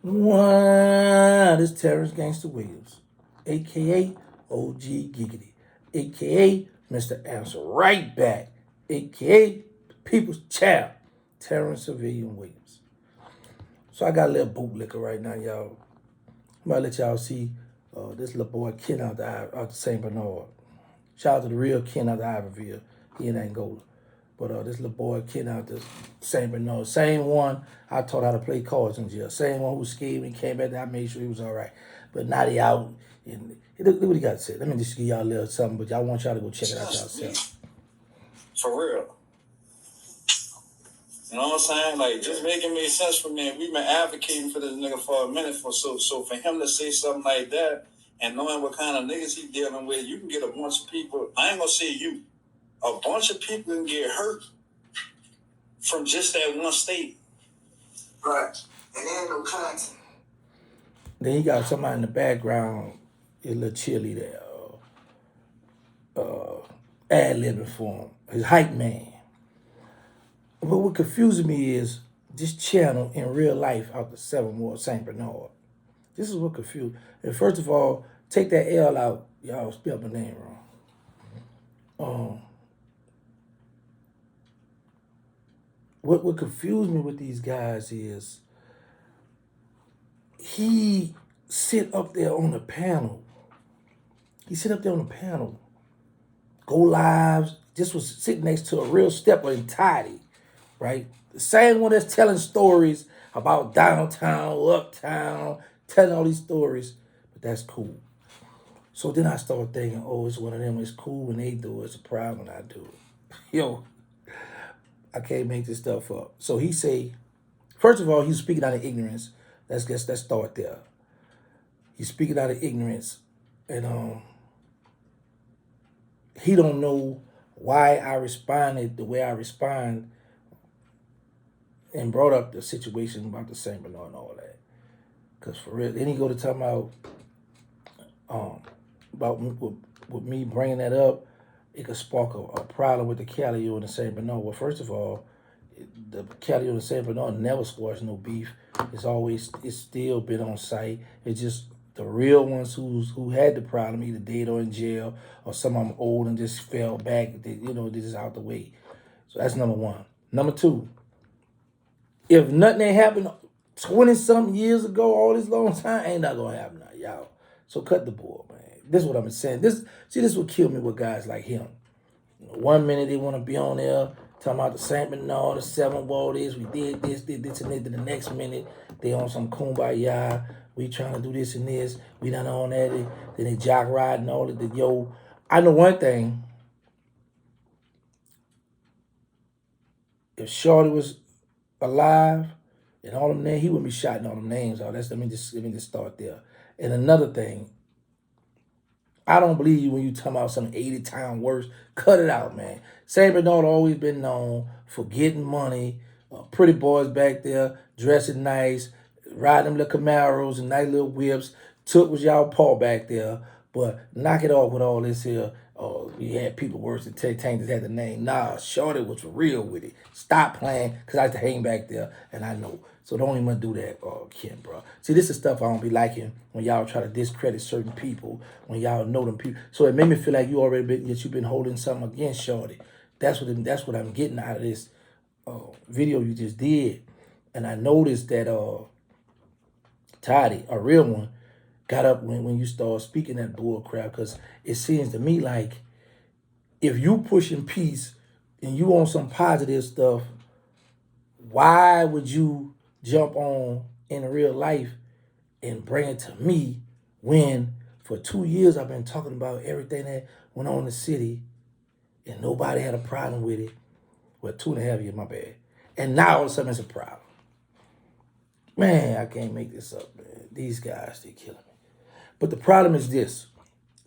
What? This TerranceGangstaWilliams, a.k.a. OG Giggity, a.k.a. Mr. Answer Right Back, a.k.a. People's Child, Terrence Civilian Williams. So I got a little bootlicker right now, y'all. I'm about to let y'all see this little boy Ken out the St. Bernard. Shout out to the real Ken out the Iberville. He in Angola. But this little boy Ken out the St. Bernard. Same one I taught how to play cards in jail. Same one who was scared when he came back there. I made sure he was all right. But now he out. And look what he got to say. Let me just give y'all a little something, but y'all want y'all to go check it out yourself. For real. You know what I'm saying? Like, just making me sense for me. We've been advocating for this nigga for a minute. So for him to say something like that and knowing what kind of niggas he dealing with, you can get a bunch of people. I ain't going to say you. A bunch of people can get hurt from just that one state. Right. And there ain't no content. Then he got somebody in the background, a little cheerleader, ad-libbing for him, his hype man. But what confuses me is this channel in real life out the 7 Ward St. Bernard. This is what confused. And first of all, take that L out. Y'all spelled my name wrong. What confused me with these guys is he sit up there on the panel. Go lives. Just was sitting next to a real stepper in Tidy, right? The same one that's telling stories about downtown, uptown, telling all these stories, but that's cool. So then I started thinking, oh, it's one of them. It's cool when they do it. It's a problem when I do it. Yo, I can't make this stuff up. So he say, first of all, he's speaking out of ignorance. Let's start there. He's speaking out of ignorance, and he don't know why I responded the way I respond and brought up the situation about the St. Bernard and all that. Because for real, then he go to talk about with me bringing that up, it could spark a problem with the Cali and the St. Bernard. Well, first of all, the Cali and the St. Bernard never squashed no beef. It's still been on site. It's just the real ones who had the problem either dead or in jail, or some of them old and just fell back. They just out the way. So that's number one. Number two, if nothing ain't happened 20-something years ago, all this long time, ain't not gonna happen now, y'all. So cut the bull, man. This is what I'm saying. This would kill me with guys like him. 1 minute they want to be on there talking about the St. Bernard, the 7 Ward is, we did this, and this. Then the next minute they on some kumbaya. We trying to do this and this. We not on that. Then they jock riding all of the yo. I know one thing. If Shorty was alive and all them names, he wouldn't be shouting all them names out. Let me just start there. And another thing, I don't believe you when you talking about some 80 times worse. Cut it out, man. St. Bernard always been known for getting money, pretty boys back there, dressing nice, riding them little Camaros and nice little whips. Took was y'all paw back there, but knock it off with all this here. Oh, you had people worse than Tank that had the name. Nah, Shorty was for real with it. Stop playing, because I used to hang back there, and I know. So don't even do that, Ken, bro. See, this is stuff I don't be liking when y'all try to discredit certain people, when y'all know them people. So it made me feel like you already you've been holding something against Shorty. That's what I'm getting out of this video you just did. And I noticed that Toddy, a real one, got up when you start speaking that bull crap, because it seems to me like if you pushing peace and you on some positive stuff, why would you jump on in real life and bring it to me when for 2 years I've been talking about everything that went on in the city and nobody had a problem with it? Well, 2.5 years, my bad. And now all of a sudden it's a problem. Man, I can't make this up, man. These guys, they killing me. But the problem is this.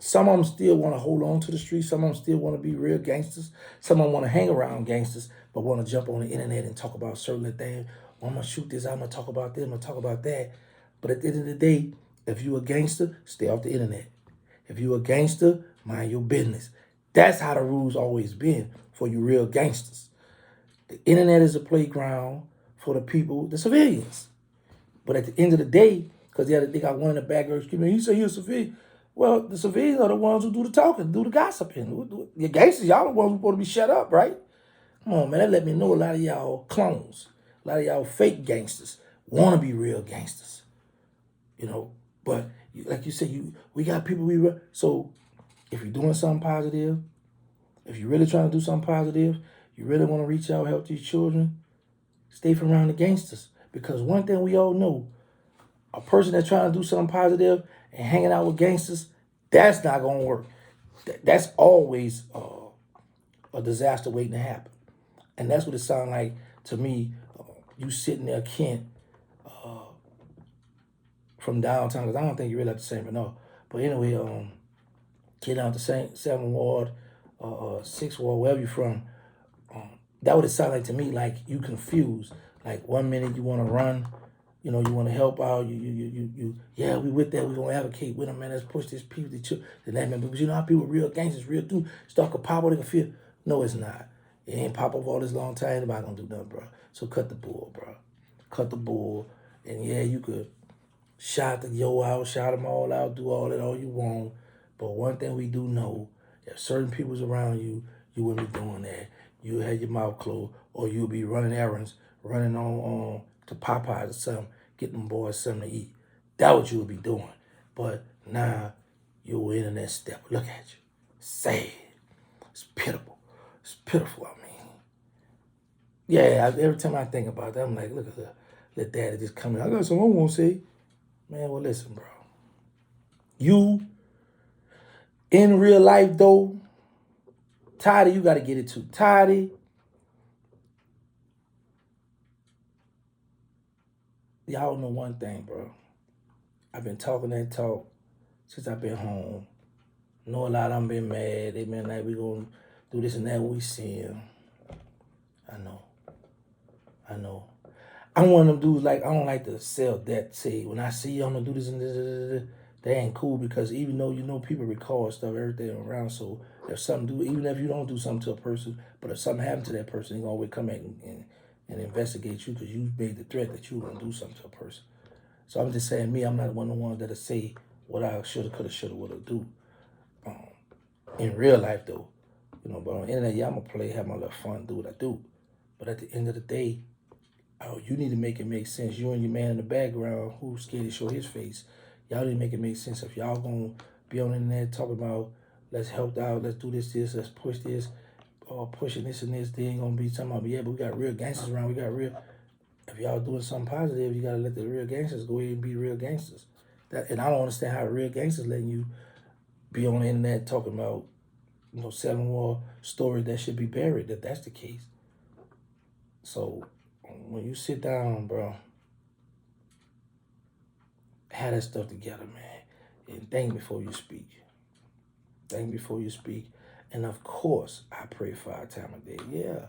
Some of them still want to hold on to the streets. Some of them still want to be real gangsters. Some of them want to hang around gangsters, but want to jump on the internet and talk about certain things. Well, I'm going to shoot this. I'm going to talk about this. I'm going to talk about that. But at the end of the day, if you a gangster, stay off the internet. If you a gangster, mind your business. That's how the rules always been for you real gangsters. The internet is a playground for the people, the civilians. But at the end of the day, because they got one in the back there screaming, you say you're a civilian. Well, the civilians are the ones who do the talking, do the gossiping. The gangsters, y'all the ones who supposed to be shut up, right? Come on, man. That let me know a lot of y'all clones, a lot of y'all fake gangsters want to be real gangsters, you know. But like you said, we got people so if you're doing something positive, if you're really trying to do something positive, you really want to reach out, help these children, stay from around the gangsters. Because one thing we all know, a person that's trying to do something positive and hanging out with gangsters, that's not going to work. That's always a disaster waiting to happen. And that's what it sounds like to me. You sitting there, Kent, from downtown, because I don't think you really have to say it, no. But anyway, Kent out the same 7th Ward, 6th Ward, wherever you're from, that would it sound like to me, like you confused. Like 1 minute you want to run, you want to help out. Yeah, we with that. We gonna advocate with them, man. Let's push this people to that, man. Because you know how people real gangsters, real dude, start to pop out, they can feel. No, it's not. It ain't pop up all this long time. Anybody gonna do nothing, bro. So cut the bull, bro. Cut the bull. And yeah, you could shout the yo out, shout them all out, do all that all you want. But one thing we do know, if certain people's around you, you wouldn't be doing that. You'll have your mouth closed, or you'll be running errands, running on to Popeyes or something, getting them boys something to eat. That's what you would be doing. But now you're internet step. Look at you. Sad. It's pitiful. It's pitiful, I mean. Yeah, every time I think about that, I'm like, look at her. Let daddy just come in. I got something I want to say. Man, well, listen, bro. You, in real life, though, Toddy, you got to get it too. Toddy, y'all know one thing, bro. I've been talking that talk since I've been home. Know a lot of them been mad. They been like, we going to do this and that when we see them. I know. I'm one of them dudes, like, I don't like to sell that, say, when I see you, I'm going to do this and this. That ain't cool, because even though people record stuff, everything around, so if something even if you don't do something to a person, but if something happened to that person, they're going to always come back and investigate you because you made the threat that you were going to do something to a person. So I'm just saying, I'm not one of the ones that'll say what I shoulda, coulda, shoulda, woulda do. In real life, though, but on the internet, yeah, I'm going to play, have my little fun, do what I do. But at the end of the day, you need to make it make sense. You and your man in the background who's scared to show his face, y'all need to make it make sense. If y'all gonna be on the internet talking about let's help out, let's do this, let's push this, or pushing this and this, they ain't gonna be talking about, yeah, but we got real gangsters around, if y'all doing something positive, you gotta let the real gangsters go ahead and be real gangsters. And I don't understand how real gangsters letting you be on the internet talking about, selling more stories that should be buried, that's the case. So when you sit down, bro, have that stuff together, man. And think before you speak. And of course, I pray 5 times a day. Yeah.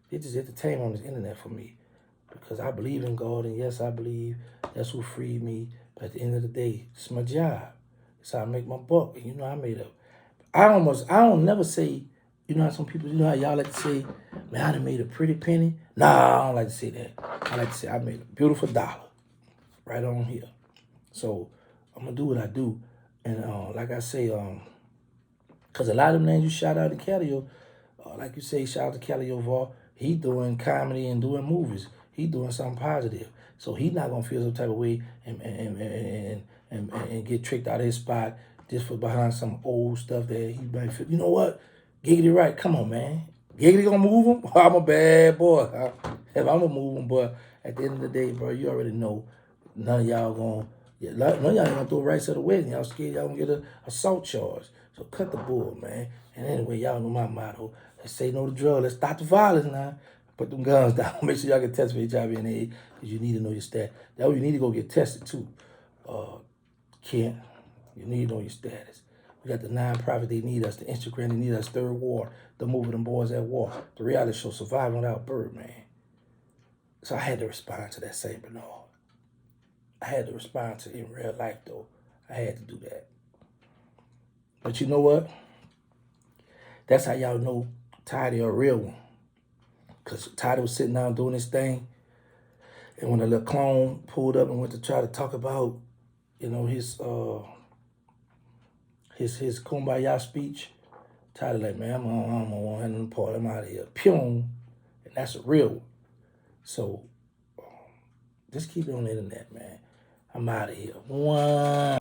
It's just entertainment on this internet for me. Because I believe in God, and yes, I believe that's who freed me. But at the end of the day, it's my job. It's how I make my buck. And I don't never say, how some people, how y'all like to say, man, I done made a pretty penny. Nah, I don't like to say that. I like to say I made a beautiful dollar right on here. So I'm going to do what I do. And like I say, because a lot of them names you shout out to Calio, like you say, shout out to Calio Vol, he doing comedy and doing movies. He doing something positive. So he's not going to feel some type of way and get tricked out of his spot just for behind some old stuff that he might feel. You know what? Giggity right. Come on, man. Giggity gonna move him? I'm a bad boy. If I'm gonna move him, but at the end of the day, bro, you already know none of y'all none of y'all ain't gonna throw a right side of the wedding. Y'all scared y'all gonna get an assault charge. So cut the bull, man. And anyway, y'all know my motto. Let's say no to drugs. Let's stop the violence now. Put them guns down. Make sure y'all get tested for HIV and AIDS, because you need to know your stat. That way you need to go get tested too. Kent, you need to know your status. We got the nonprofit, they need us. The Instagram, they need us. Third War, the movie, them boys at war. The reality show, Surviving Without Bird, man. So I had to respond to that St. Bernard. I had to respond to it in real life, though. I had to do that. But you know what? That's how y'all know Toddy a real one. Because Toddy was sitting down doing his thing. And when the little clone pulled up and went to try to talk about, his Kumbaya speech, Tyler like, man, I'm on 100 part. I'm out of here. Pyong. And that's a real one. So just keep it on the internet, man. I'm out of here. One.